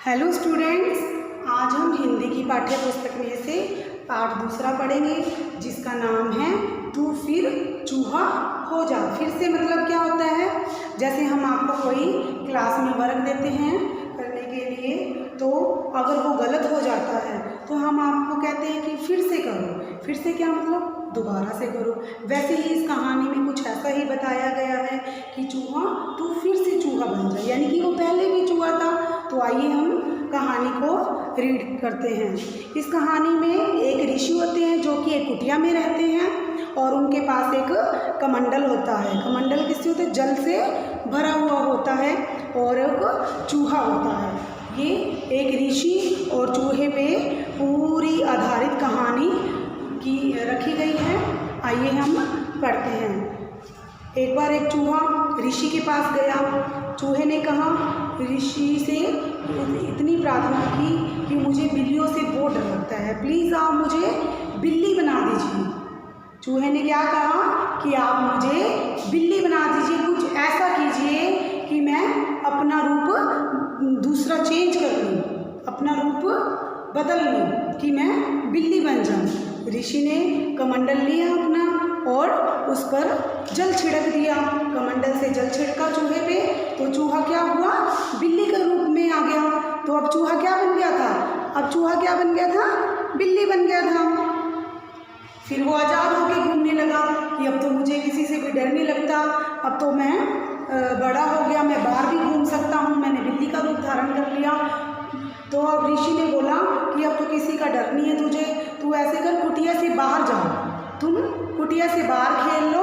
Hello students, आज हम हिंदी की पाठ्य पुस्तक में से पाठ दूसरा पढ़ेंगे जिसका नाम है तू फिर चूहा हो जा। फिर से मतलब क्या होता है, जैसे हम आपको कोई क्लास में वर्क देते हैं करने के लिए, तो अगर वो गलत हो जाता है तो हम आपको कहते हैं कि फिर से करो। फिर से क्या मतलब दोबारा से करो। वैसे ही इस कहानी में कुछ ऐसा ही बताया गया है कि चूहा तू फिर से चूहा बन जा, यानी कि वो पहले भी चूहा था। तो आइए हम कहानी को रीड करते हैं। इस कहानी में एक ऋषि होते हैं जो कि एक कुटिया में रहते हैं और उनके पास एक कमंडल होता है। कमंडल किससे होता है? जल से भरा हुआ होता है और एक चूहा होता है। ये एक ऋषि और चूहे पे पूरी आधारित कहानी की रखी गई है। आइए हम पढ़ते हैं। एक बार एक चूहा ऋषि के पास गया। चूहे ने कहा, ऋषि से इतनी प्रार्थना की कि मुझे बिल्लियों से बहुत डर लगता है, प्लीज़ आप मुझे बिल्ली बना दीजिए। चूहे ने क्या कहा कि आप मुझे बिल्ली बना दीजिए, कुछ ऐसा कीजिए कि मैं अपना रूप दूसरा चेंज कर लूँ, अपना रूप बदल लूँ कि मैं बिल्ली बन जाऊँ। ऋषि ने कमंडल लिया अपना और उस पर जल छिड़क दिया। कमंडल से जल छिड़का चूहे पे, तो चूहा क्या हुआ? बिल्ली के रूप में आ गया। तो अब चूहा क्या बन गया था? अब चूहा क्या बन गया था? बिल्ली बन गया था। फिर वो आज़ाद होकर घूमने लगा कि अब तो मुझे किसी से भी डर नहीं लगता, अब तो मैं बड़ा हो गया, मैं बाहर भी घूम सकता हूँ, मैंने बिल्ली का रूप धारण कर लिया। तो अब ऋषि ने बोला कि अब तो किसी का डर नहीं है तुझे, तू ऐसे कर, कुटिया से बाहर जाओ, तुम कुटिया से बाहर खेल लो,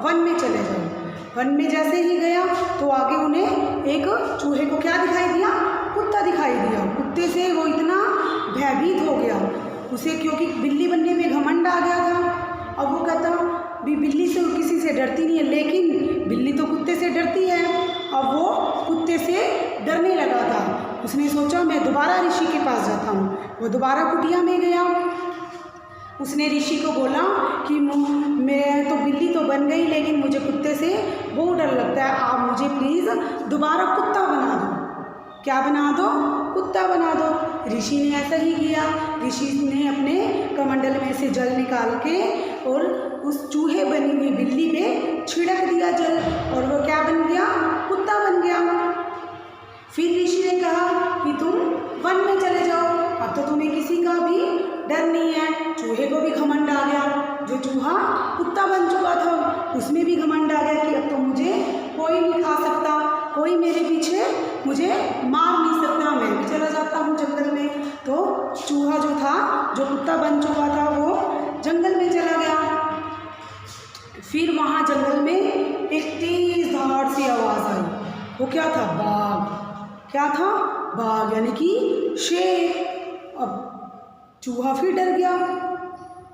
वन में चले जाओ। वन में जैसे ही गया तो आगे उन्हें एक चूहे को क्या दिखाई दिया? कुत्ता दिखाई दिया। कुत्ते से वो इतना भयभीत हो गया उसे, क्योंकि बिल्ली बनने में घमंड आ गया था। अब वो कहता भी बिल्ली से किसी से डरती नहीं है, लेकिन बिल्ली तो कुत्ते से डरती है। अब वो कुत्ते से डरने लगा था। उसने सोचा मैं दोबारा ऋषि के पास जाता हूँ। वो दोबारा कुटिया में गया। उसने ऋषि को बोला कि मैं तो बिल्ली तो बन गई, लेकिन मुझे कुत्ते से बहुत डर लगता है, आप मुझे प्लीज़ दोबारा कुत्ता बना दो। क्या बना दो? कुत्ता बना दो। ऋषि ने ऐसा ही किया। ऋषि ने अपने कमंडल में से जल निकाल के और उस चूहे बनी हुई बिल्ली पे छिड़क दिया जल, और वो क्या बन गया? कुत्ता बन गया। फिर ऋषि ने कहा कि तुम वन में चले जाओ, अब तो तुम्हें किसी का भी डर नहीं है। चूहे को भी घमंड आ गया। जो चूहा कुत्ता बन चुका था उसमें भी घमंड आ गया कि अब तो मुझे कोई नहीं खा सकता, कोई मेरे पीछे मुझे मार नहीं सकता, मैं भी चला जाता हूँ जंगल में। तो चूहा जो था, जो कुत्ता बन चुका था, वो जंगल में चला गया। फिर वहाँ जंगल में एक तेज धार सी आवाज़ आई। वो क्या था? बाघ। क्या था? बाघ, यानी कि शेर। अब चूहा फिर डर गया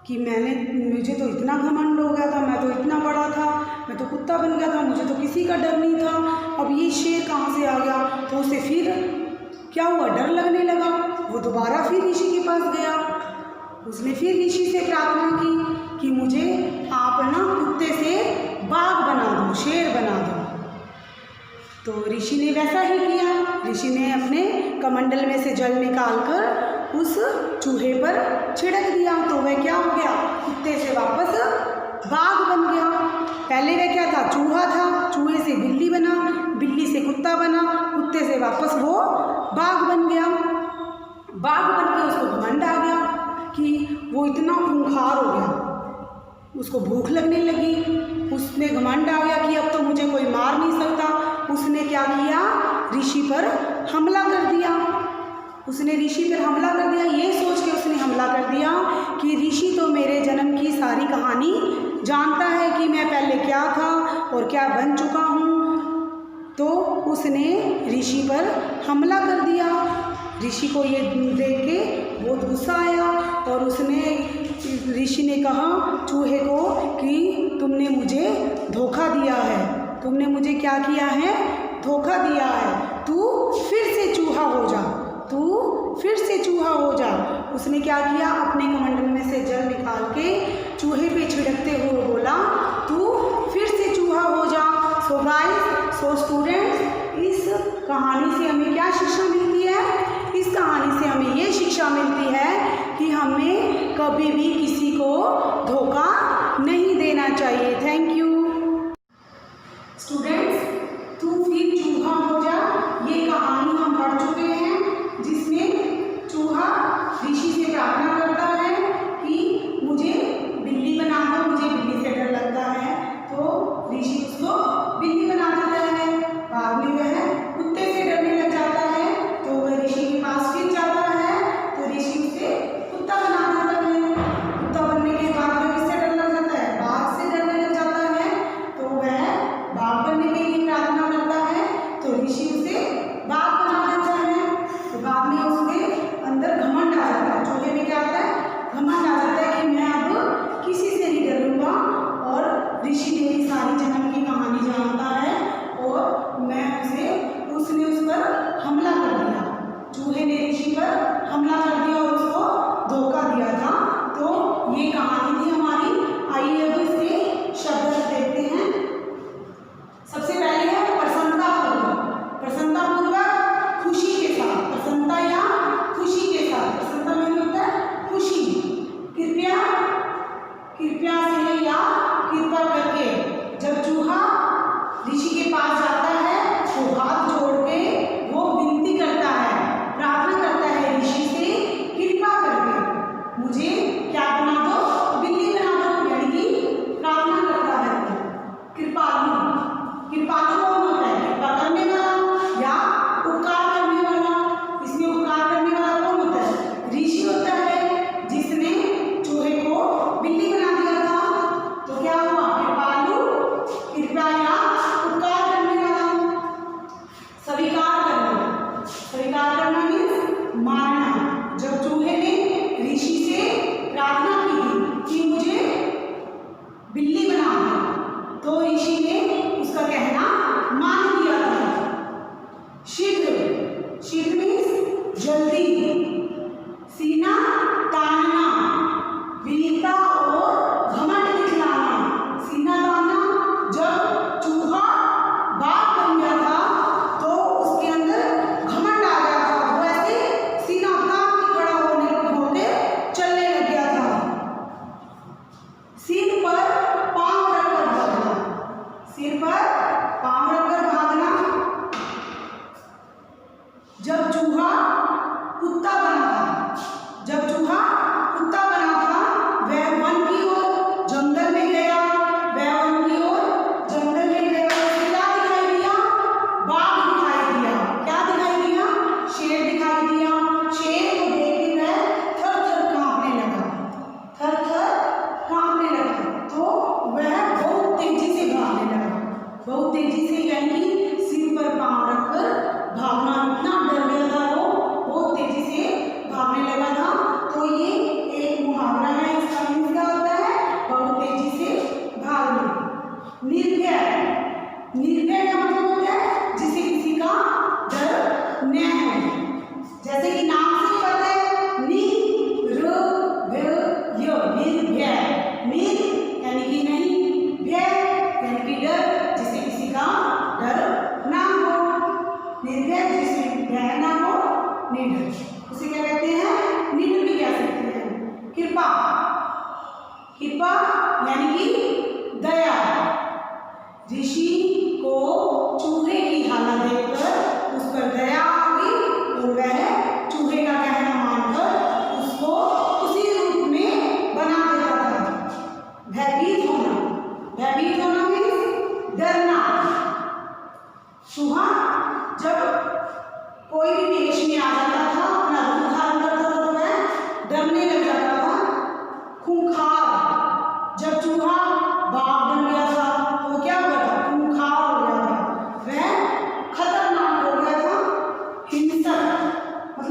कि मुझे तो इतना घमंड हो गया था, मैं तो इतना बड़ा था, मैं तो कुत्ता बन गया था, मुझे तो किसी का डर नहीं था, अब ये शेर कहाँ से आ गया? तो उसे फिर क्या हुआ? डर लगने लगा। वो दोबारा फिर ऋषि के पास गया। उसने फिर ऋषि से प्रार्थना की कि मुझे आप ना कुत्ते से बाघ बना दो, शेर बना दो। तो ऋषि ने वैसा ही किया। ऋषि ने अपने कमंडल में से जल निकालकर उस चूहे पर छिड़क दिया, तो वह क्या हो गया? कुत्ते से वापस बाघ बन गया। पहले वह क्या था? चूहा था, चूहे से बिल्ली बना, बिल्ली से कुत्ता बना, कुत्ते से वापस वो बाघ बन गया। बाघ बन के उसको घमंड आ गया कि वो इतना खूंखार हो गया, उसको भूख लगने लगी। उसमें घमंड आ गया कि अब तो मुझे कोई मार नहीं सकता। उसने क्या किया? ऋषि पर हमला कर दिया। उसने ऋषि पर हमला कर दिया। ये सोच के उसने हमला कर दिया कि ऋषि तो मेरे जन्म की सारी कहानी जानता है कि मैं पहले क्या था और क्या बन चुका हूँ। तो उसने ऋषि पर हमला कर दिया। ऋषि को ये देख के बहुत गुस्सा आया और ऋषि ने कहा चूहे को कि तुमने मुझे धोखा दिया है, तुमने मुझे क्या किया है? धोखा दिया है। तू फिर से चूहा हो जा, तू फिर से चूहा हो जा। उसने क्या किया? अपने कमंडल में से जल निकाल के चूहे पे छिड़कते हुए बोला, तू फिर से चूहा हो जा। सो गाइस, सो स्टूडेंट्स, इस कहानी से हमें क्या शिक्षा मिलती है इस कहानी से हमें ये शिक्षा मिलती है कि हमें कभी भी किसी को धोखा नहीं देना चाहिए। Thank you students. तू फिर चूहा हो जा, ये कहानी हम पढ़ चुके हैं, जिसमें चूहा ऋषि से प्रार्थना करता है कि मुझे बिल्ली बना दो, मुझे बिल्ली से डर लगता है। तो ऋषि उसको बिल्ली बना देता है। बाद में वह कुत्ते से डरने लग जाता है, तो वह ऋषि के पास फिर जाता है, तो ऋषि उसे कुत्ता बना देता है। कुत्ता बनने के बाद वह किससे डर लग जाता है? बाघ से डरने लग जाता है, तो वह बाघ बनने के लिए प्रार्थना करता है, तो ऋषि उसे बाघ बना देता है। तो बाद में उसके अंदर घमंड आ जाता है। चूहे में क्या आता है? घमंड आ जाता है कि मैं अब किसी से नहीं डरूंगा, और ऋषि मेरी सारी जन्म की कहानी जानता है, और मैं उसने उस पर हमला कर दिया। चूहे ने ऋषि पर हमला कर दिया और उसको धोखा दिया था। तो ये कहानी थी हमारी। आइए अब इसके शब्द देखते हैं। सबसे पहले है प्रसन्नतापूर्वक। प्रसन्नतापूर्वक खुशी के साथ, प्रसन्नता या खुशी के साथ। प्रसन्नता में होता है खुशी। कृपया, कृपया से या कृपा करके। जब चूहा ऋषि के पास जाता है तो हाथ जोड़ के वो विनती करता है, प्रार्थना करता है ऋषि से, कृपा करके मुझे क्या बना दो? बिल्ली बना दो, यानी कि प्रार्थना करता है। कृपालु, कृपालु कौन होता है? कृपा करने वाला या उपकार करने वाला। इसमें उपकार करने वाला कौन होता है? ऋषि होता है, जिसने चूहे को बिल्ली बना दिया था। तो क्या हुआ? कृपालु, कृपा या उपकार करने वाला। स्वीकार करना, स्वीकार करना मीन्स मानना। जब चूहे ने ऋषि से प्रार्थना की थी कि मुझे बिल्ली बना दो, तो ऋषि ने उसका कहना मान लिया था। शीघ्र, शीघ्र मीन्स जल्दी। सीना तानना, वीरता और घमंड दिखलाना। सीना तानना, जब चूहा बाघ बन गया था तो उसके अंदर घमंड आ गया था। वो ऐसे सीना तान के खड़ा होके चलने लग गया था। सिर पर पांव रखकर भागना, सिर पर पांव रखकर भागना। जब चूहा कुत्ता बना था, जब चूहा कुत्ता बना था, वह वन की ओर जंगल में गया, वह वन की ओर जंगल में गया। उसे क्या दिखाई दिया? बाघ दिखाई दिया। क्या दिखाई दिया? शेर दिखाई दिया। शेर को देख के वह थर थर कांपने लगा, थर थर कांपने लगा। तो वह बहुत तेजी से भागने लगा, बहुत तेजी से, यानी सिर पर पांव रखकर भागना। इतना डर गया था वो, बहुत तेजी से भागने लगा था। तो ये एक मुहावरा है, इसका मीनिंग क्या होता है? बहुत तेजी से भागना। निर्भय, निर्भय का मतलब होता है जिसे किसी का डर न हो। जैसे कि नाम से पता है, निर्भय, निर्भय। निर यानी कि नहीं, भय यानी कि डर, जिसे किसी का डर ना हो। निर्भय जिसमें भय ना हो, निर्भय। उसे क्या कहते हैं? निर्भय भी कह सकते हैं। कृपा, कृपा यानी कि दया। ऋषि को चूहे की हालत देखकर उस पर दया आ गई और वह चूहे का कहना मानकर उसको उसी रूप में बना देता था। भयभीत होना, भयभीत होना मीन्स डरना। चूहा जब कोई भी वेश में आ जाता था, अपना रूप धारण करता था, तो वह डरने लग जाता था। खूंखार, जब चूहा बाघ बन गया था तो क्या हुआ था? खूंखार हो गया था, वह खतरनाक हो गया था। हिंसक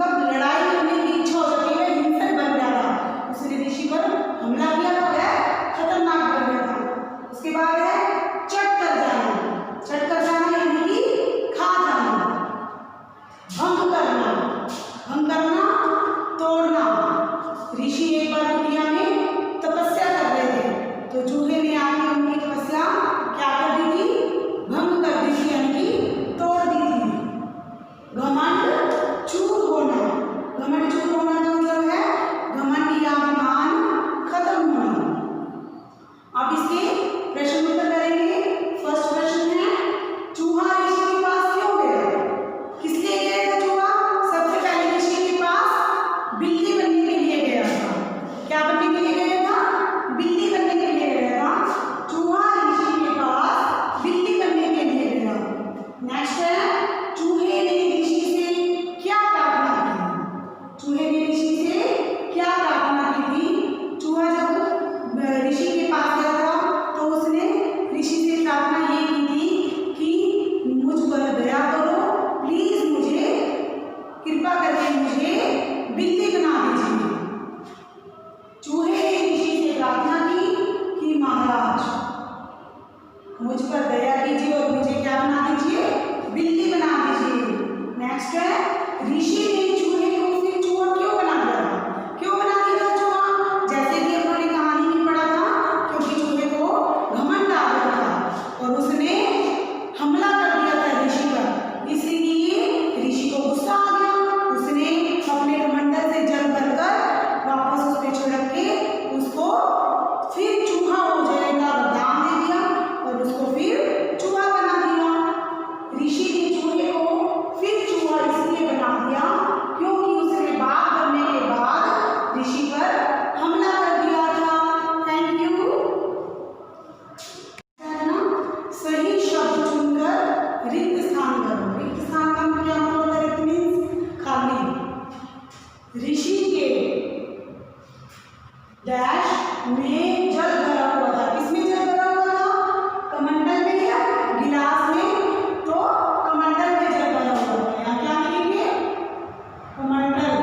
रिक्त स्थान भरो। रिक्त स्थान का क्या मतलब होता है? रिक्त मीन्स खाली। ऋषि के डैश में जल भरा हुआ था। किसमें जल भरा हुआ था? कमंडल में या गिलास में? तो कमंडल में जल भरा हुआ था। यहाँ क्या लिखेंगे? कमंडल।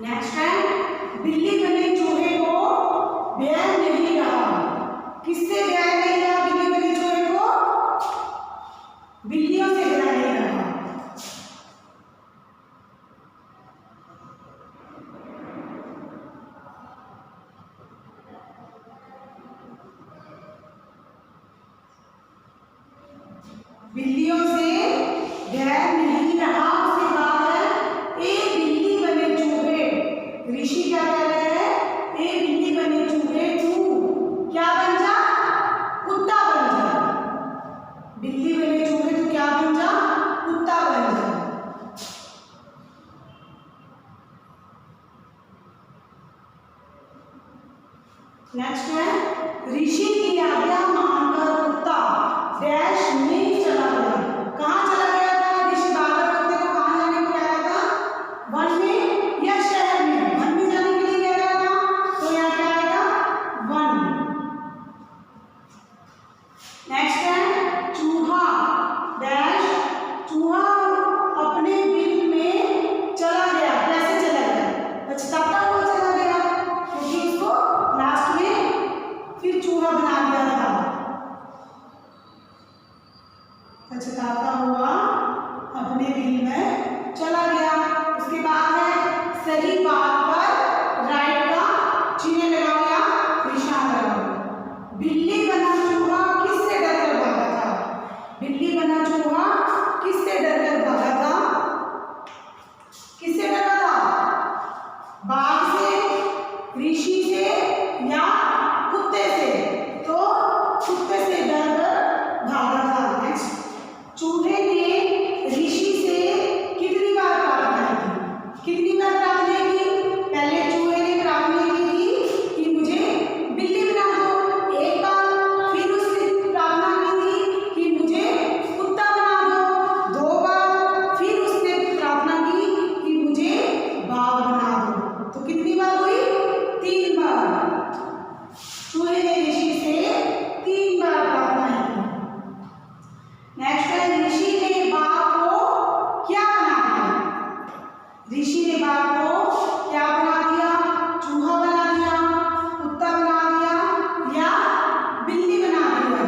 नेक्स्ट है बिल्ली बने चूहे को बैर नहीं रहा। किससे बैर नहीं रहा? बिल्ली बने चूहे को बिल्लियों से बैर नहीं रहा। बिल्लियों से बैर नहीं रहा। उसके बाद है ए बिल्ली बने चूहे। ऋषि क्या कह रहे हैं? ए बिल्ली बने चूहे तू क्या बन जा? कुत्ता बन जा। बिल्ली बने चूहे तू क्या बन जा? कुत्ता बन जा। नेक्स्ट है ऋषि की आज्ञा मानकर कुत्ता डैश में चला गया। कहाँ चला गया था? ऋषि बाबर कुत्ते को कहाँ जाने को कह रहा था? वन में या शहर में? वन में जाने के लिए कह रहा था, तो यहाँ क्या आएगा? वन। नेक्स्ट है चूहा डैश। चूहा अपने बिल में चला गया। कैसे चला गया? पछताता हुआ चला गया, क्योंकि उसको लास्ट में फिर चूहा बना दिया था। पछताता हुआ अपने बिल में चला गया। उसके बाद है सही बात पर राइट का चिन्ह लगाओ या निशान लगाओ। बिल्ली बना चूहा किससे डरकर भागा था? बिल्ली बना चूहा किससे डरकर भागा था? किससे डरा था? बाघ से, ऋषि से या कुत्ते से? तो कुत्ते से डरकर भागा था। नेक्स्ट चूहे ने ऋषि से कितनी बार प्रार्थना की? कितनी बार प्रार्थना की? पहले चूहे ने प्रार्थना की थी कि मुझे बिल्ली बना दो, एक बार। फिर उसने प्रार्थना की थी कि मुझे कुत्ता बना दो, दो बार। फिर उसने प्रार्थना की कि मुझे बाघ बना दो। तो कितनी बार हुई? 3 बार। चूहे ने ऋषि से 3 बार प्रार्थना की। नेक्स्ट है ऋषि ने बाघ को क्या बना दिया? ऋषि ने बाघ को क्या बना दिया? चूहा बना दिया, कुत्ता बना दिया या बिल्ली बना दिया?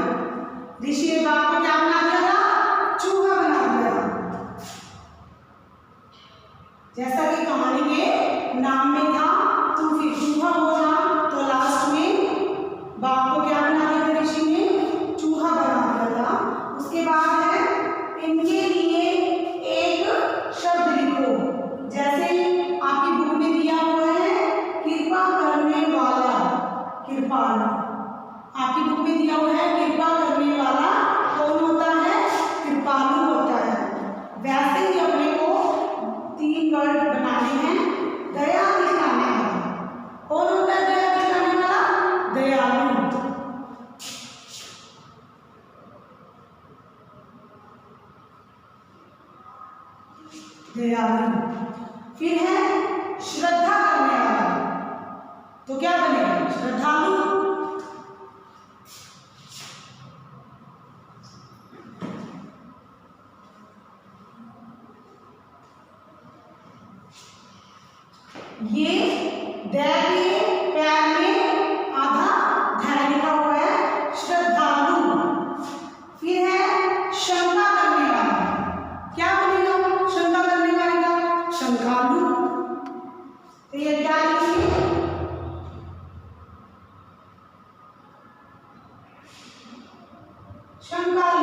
ऋषि ने बाघ को क्या बना दिया था? चूहा बना दिया था। जैसा कि कहानी के नाम में था, तू फिर चूहा हो जा, तो लास्ट में बाघ को क्या बना दिया था? ऋषि ने चूहा बना दिया था। उसके बाद है इनके लिए एक शब्द लिखो। जैसे आपकी बुक में दिया हुआ है कृपा करने वाला, कृपालु। आपकी बुक में दिया हुआ है कृपा करने वाला कौन होता है? कृपालु होता है। वैसे ही अपने को 3 वर्ड बनाने हैं। दया दिखाने वाला कौन होता है? दया दिखाने वाला दयालु। दयालु। फिर है श्रद्धा करने वाला, तो क्या बनेगा? श्रद्धालु। ये दैवीय पैर में आधा धैर्य लिखा हुआ है, श्रद्धालु। फिर है शंका करने वाला, क्या बनेगा? शंका करने वाले का शंकालु। तो ये क्या लिखिए? शंकालु।